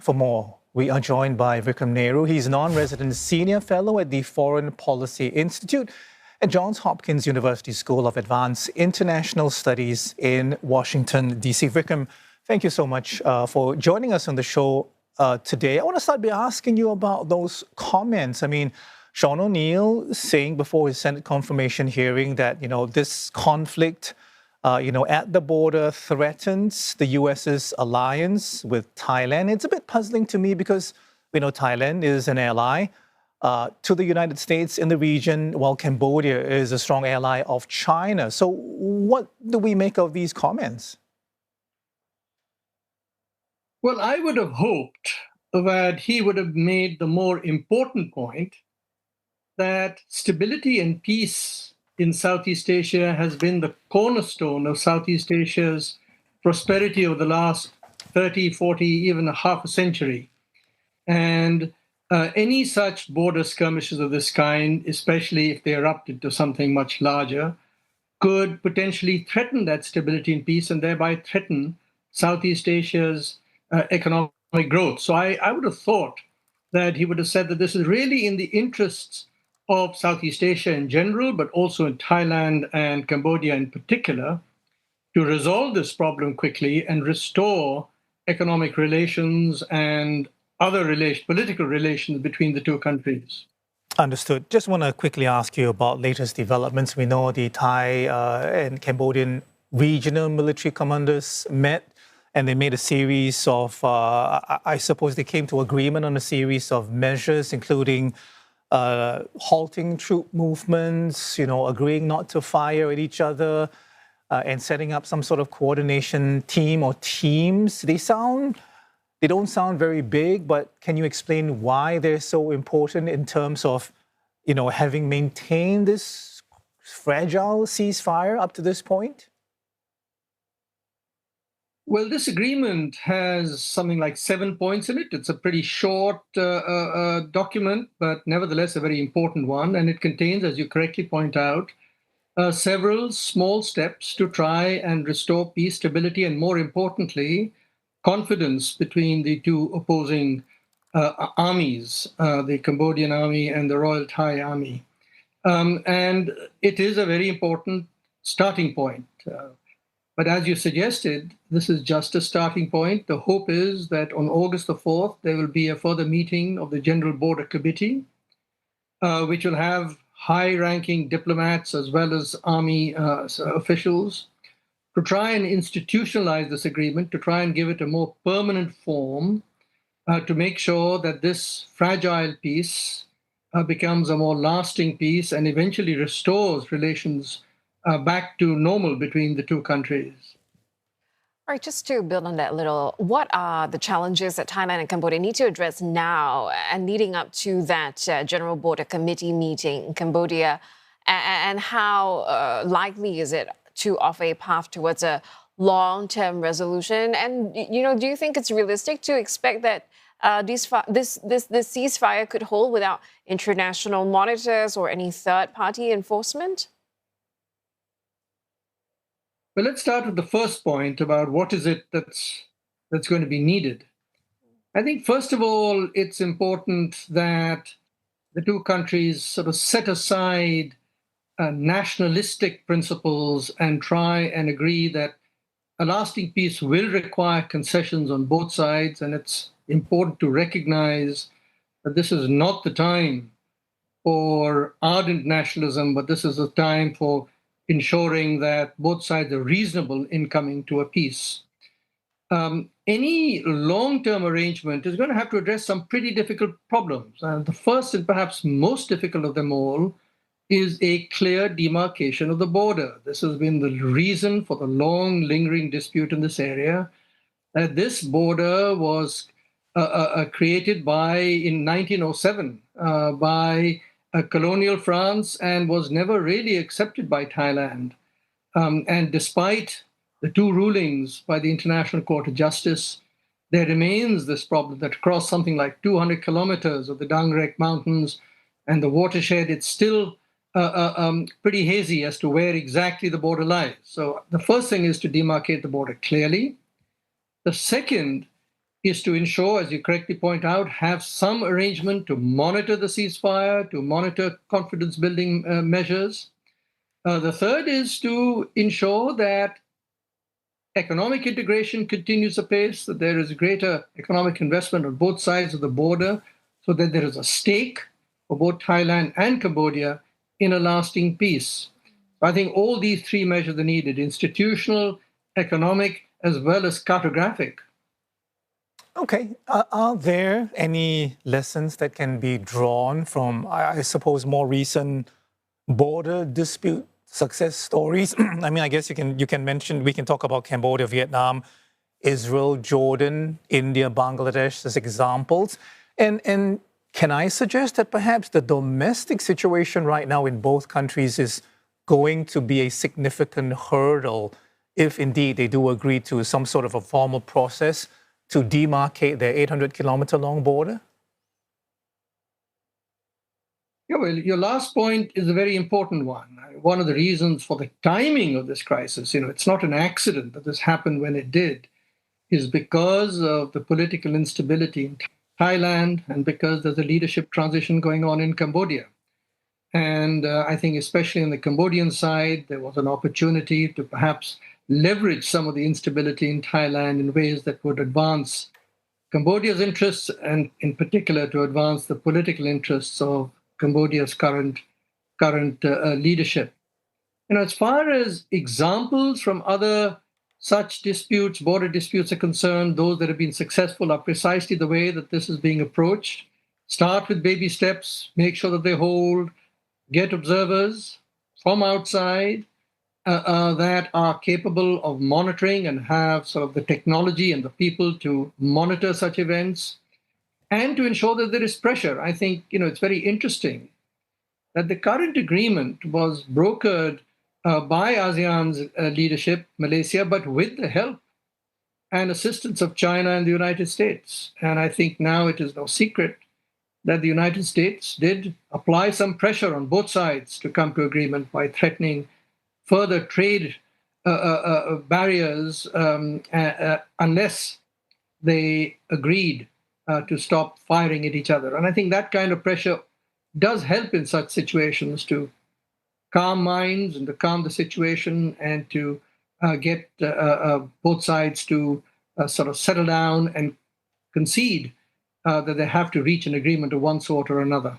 For more, we are joined by Vikram Nehru. He's non-resident senior fellow at the Foreign Policy Institute at Johns Hopkins University School of Advanced International Studies in Washington, D.C. Vikram, thank you so much for joining us on the show today. I want to start by asking you about those comments. I mean, Sean O'Neill saying before his Senate confirmation hearing that, this conflict at the border threatens the U.S.'s alliance with Thailand. It's a bit puzzling to me because we know Thailand is an ally to the United States in the region, while Cambodia is a strong ally of China. So what do we make of these comments? Well, I would have hoped that he would have made the more important point that stability and peace in Southeast Asia has been the cornerstone of Southeast Asia's prosperity over the last 30, 40, even a half a century. And any such border skirmishes of this kind, especially if they erupt into something much larger, could potentially threaten that stability and peace and thereby threaten Southeast Asia's economic growth. So I would have thought that he would have said that this is really in the interests of Southeast Asia in general, but also in Thailand and Cambodia in particular, to resolve this problem quickly and restore economic relations and other political relations between the two countries. Understood. Just want to quickly ask you about latest developments. We know the Thai and Cambodian regional military commanders met and they made a series of, I suppose they came to agreement on a series of measures, including halting troop movements, agreeing not to fire at each other, and setting up some sort of coordination team or teams. They don't sound very big, but can you explain why they're so important in terms of, having maintained this fragile ceasefire up to this point? Well, this agreement has something like 7 points in it. It's a pretty short document, but nevertheless a very important one. And it contains, as you correctly point out, several small steps to try and restore peace, stability, and more importantly, confidence between the two opposing armies, the Cambodian army and the Royal Thai army. And it is a very important starting point. But as you suggested, this is just a starting point. The hope is that on August the 4th, there will be a further meeting of the General Border Committee, which will have high-ranking diplomats as well as army officials to try and institutionalize this agreement, to try and give it a more permanent form, to make sure that this fragile peace becomes a more lasting peace and eventually restores relations back to normal between the two countries. All right, just to build on that a little, what are the challenges that Thailand and Cambodia need to address now and leading up to that General Border Committee meeting in Cambodia, and how likely is it to offer a path towards a long-term resolution? And, do you think it's realistic to expect that this ceasefire could hold without international monitors or any third-party enforcement? Well, let's start with the first point about what is it that's going to be needed. I think, first of all, it's important that the two countries sort of set aside nationalistic principles and try and agree that a lasting peace will require concessions on both sides. And it's important to recognize that this is not the time for ardent nationalism, but this is a time for ensuring that both sides are reasonable in coming to a peace. Any long-term arrangement is going to have to address some pretty difficult problems. The first and perhaps most difficult of them all is a clear demarcation of the border. This has been the reason for the long lingering dispute in this area. This border was created in 1907 by colonial France and was never really accepted by Thailand. And despite the two rulings by the International Court of Justice, there remains this problem that across something like 200 kilometers of the Dangrek Mountains and the watershed, it's still pretty hazy as to where exactly the border lies. So the first thing is to demarcate the border clearly. The second is to ensure, as you correctly point out, have some arrangement to monitor the ceasefire, to monitor confidence-building measures. The third is to ensure that economic integration continues apace, that there is greater economic investment on both sides of the border, so that there is a stake for both Thailand and Cambodia in a lasting peace. I think all these three measures are needed: institutional, economic, as well as cartographic. Okay. Are there any lessons that can be drawn from, I suppose, more recent border dispute success stories? I mean, I guess you can mention, we can talk about Cambodia, Vietnam, Israel, Jordan, India, Bangladesh as examples. And can I suggest that perhaps the domestic situation right now in both countries is going to be a significant hurdle if indeed they do agree to some sort of a formal process to demarcate their 800-kilometer long border? Yeah, well, your last point is a very important one. One of the reasons for the timing of this crisis, it's not an accident that this happened when it did, is because of the political instability in Thailand and because there's a leadership transition going on in Cambodia. And I think especially on the Cambodian side, there was an opportunity to perhaps leverage some of the instability in Thailand in ways that would advance Cambodia's interests and in particular to advance the political interests of Cambodia's current leadership. As far as examples from other such disputes, border disputes are concerned, those that have been successful are precisely the way that this is being approached. Start with baby steps, make sure that they hold, get observers from outside that are capable of monitoring and have sort of the technology and the people to monitor such events, and to ensure that there is pressure. I think, it's very interesting that the current agreement was brokered by ASEAN's leadership, Malaysia, but with the help and assistance of China and the United States. And I think now it is no secret that the United States did apply some pressure on both sides to come to agreement by threatening further trade barriers unless they agreed to stop firing at each other. And I think that kind of pressure does help in such situations to calm minds and to calm the situation and to get both sides to sort of settle down and concede that they have to reach an agreement of one sort or another.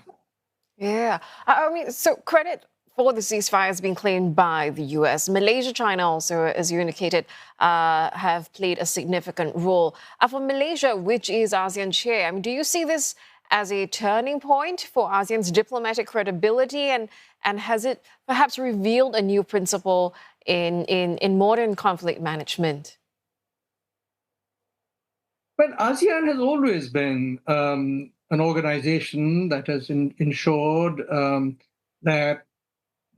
Yeah. I mean, so credit for the ceasefire has been claimed by the U.S. Malaysia, China also, as you indicated, have played a significant role. For Malaysia, which is ASEAN chair, I mean, do you see this as a turning point for ASEAN's diplomatic credibility? And has it perhaps revealed a new principle in modern conflict management? Well, ASEAN has always been an organization that has ensured that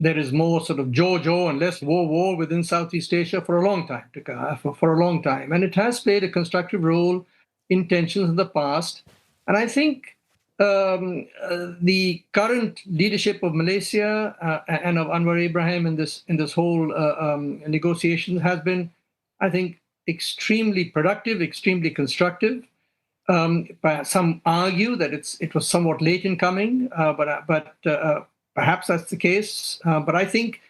there is more sort of jaw and less war within Southeast Asia for a long time. And it has played a constructive role in tensions in the past. And I think the current leadership of Malaysia and of Anwar Ibrahim in this whole negotiation has been, I think, extremely productive, extremely constructive. Some argue that it was somewhat late in coming, but perhaps that's the case. But I think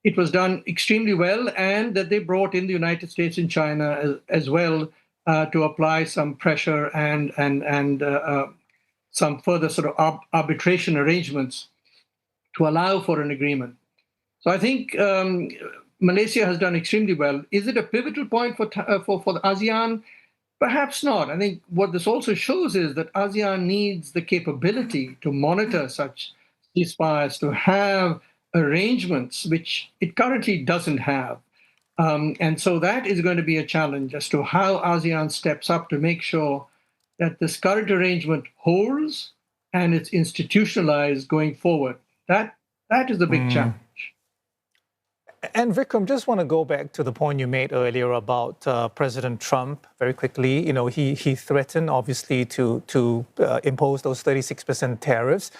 it was done extremely well, and that they brought in the United States and China as well to apply some pressure and some further sort of arbitration arrangements to allow for an agreement. So I think Malaysia has done extremely well. Is it a pivotal point for the ASEAN? Perhaps not. I think what this also shows is that ASEAN needs the capability to monitor such ceasefires, to have arrangements which it currently doesn't have. And so that is going to be a challenge as to how ASEAN steps up to make sure that this current arrangement holds and it's institutionalized going forward. That is the big challenge. And Vikram, just want to go back to the point you made earlier about President Trump very quickly. He threatened, obviously, to impose those 36% tariffs.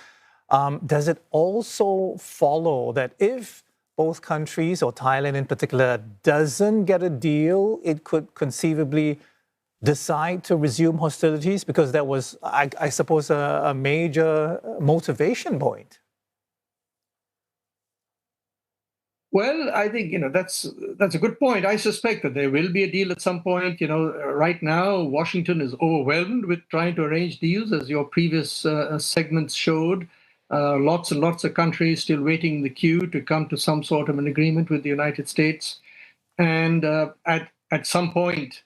Does it also follow that if both countries, or Thailand in particular, doesn't get a deal, it could conceivably decide to resume hostilities? Because that was, I suppose, a major motivation point. Well, I think, that's a good point. I suspect that there will be a deal at some point. Right now, Washington is overwhelmed with trying to arrange deals, as your previous segments showed. Lots and lots of countries still waiting in the queue to come to some sort of an agreement with the United States. And at some point,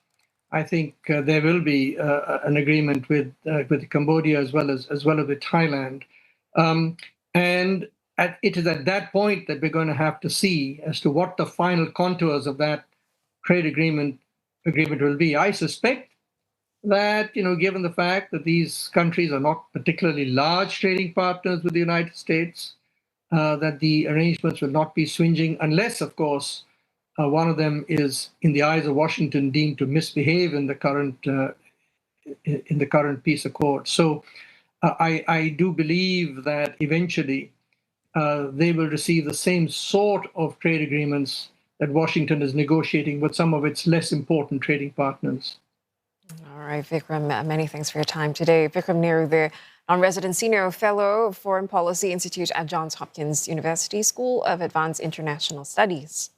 I think there will be an agreement with Cambodia as well as with Thailand. And it is at that point that we're going to have to see as to what the final contours of that trade agreement will be. I suspect that, given the fact that these countries are not particularly large trading partners with the United States, that the arrangements will not be swinging unless, of course, one of them is, in the eyes of Washington, deemed to misbehave in the current peace accord. So I do believe that eventually they will receive the same sort of trade agreements that Washington is negotiating with some of its less important trading partners. All right, Vikram, many thanks for your time today. Vikram Nehru, the non-resident senior fellow, Foreign Policy Institute at Johns Hopkins University School of Advanced International Studies.